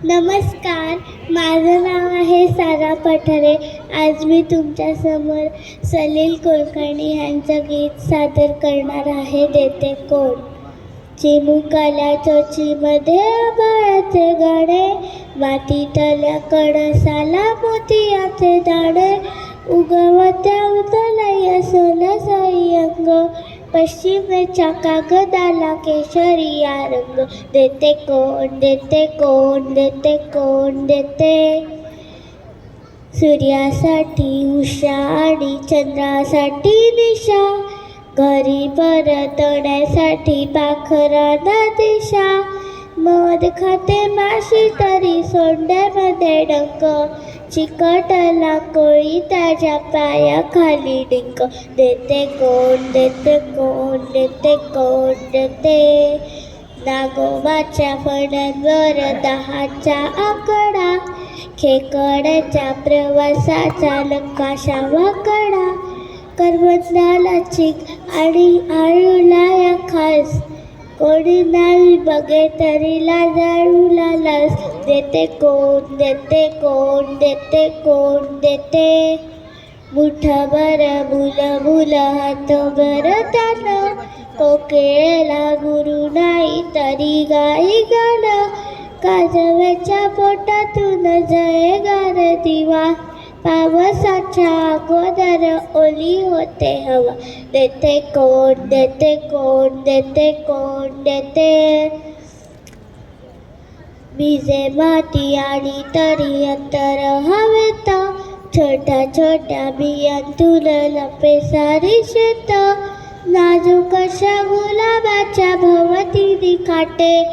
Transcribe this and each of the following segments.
नमस्कार, माझं नाव आहे सारा पठारे. आज मी तुमच्यासमोर सलील कुलकर्णी यांचं गीत सादर करणार आहे. देते कोण. चिमुकाल्या चोचीमध्ये आभाळाचे गाणे, मातीतल्या कणसाला मोतियाचे दाणे, उगवत्या उतलय सोनसाई अंग, पश्चिमेच्या कागदाला केशरिया रंग. देते कोण, देते कोण, देते कोण, देते. सूर्यासाठी उषा आणि चंद्रासाठी दिशा, घरी परतण्यासाठी पाखरांना दिशा. मध खाते माशी तरी सोंड्यामध्ये डंक, चिकटला कोळी त्याच्या पायाखाली डिंक. देते कोण, देते कोण, देते कोण, देते. नागोबाच्या फण्यांवर 10चा आकडा, खेकड्याच्या प्रवासाचा नकाशा वाकडा. करवंदाला चीक आणि आळूला या खास, कोणी नाही बघे तरी लाजाळूला लास. देते कोण, देते कोण, देते कोण, देते. मुठभर मुलं हातभर त्यानं, कोकिळेला गुरु नाही तरी गाई गाणं. काजव्याच्या पोटातून जयगार दिवा, पावसाच्या अगोदर ओली होते हवा. देते कोण, देते कोण, देते कोण, देते. भिजे माती आणि तरी अंतर हवेत, छोट्या छोट्या बियांतून लपे सारी शेत. नाजूक अशा गुलाबाच्या भोवती काटे,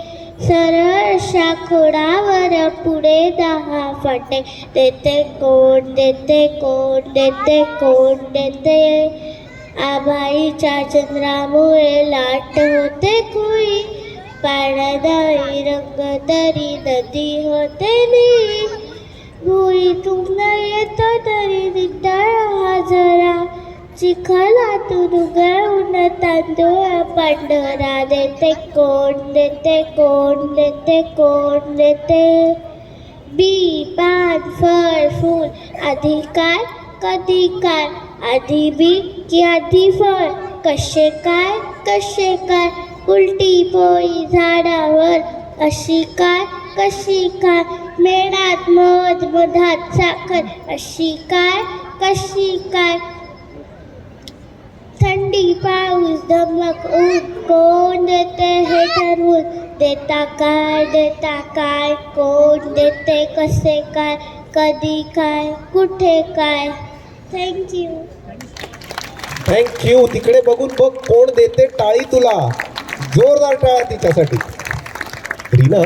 सरळ खोडावर पुढे 10 फाटे. देते कोण, देते कोण, देते कोण, देते. आभाळीच्या चंद्रामुळे लाट होते खुळी, पाण्यादाई रंग तरी नदी होते निळी. भुईतून येत तरी नितळ हा जरा, चिखलातून उगवून तांदूळ पांढरा. देते कोण, देते कोण, देते कोण, देते. बी पान फळ फूल, आधी काय कधी काय, आधी बी की आधी फळ, कसे काय कसे काय. उलटी पोळी झाडावर, अशी काय कशी काय. मेणात मध मधात साखर, अशी काय कशी काय. थंडी पाऊस धमक ऊन, कोण देते हे ठरवून. देता काय, देता काय, कोण देते कसे काय, कधी काय, कुठे काय. थँक्यू. थँक्यू. तिकडे बघून बघ कोण देते टाळी तुला. जोरदार टाळ्या तिच्यासाठी. रीना.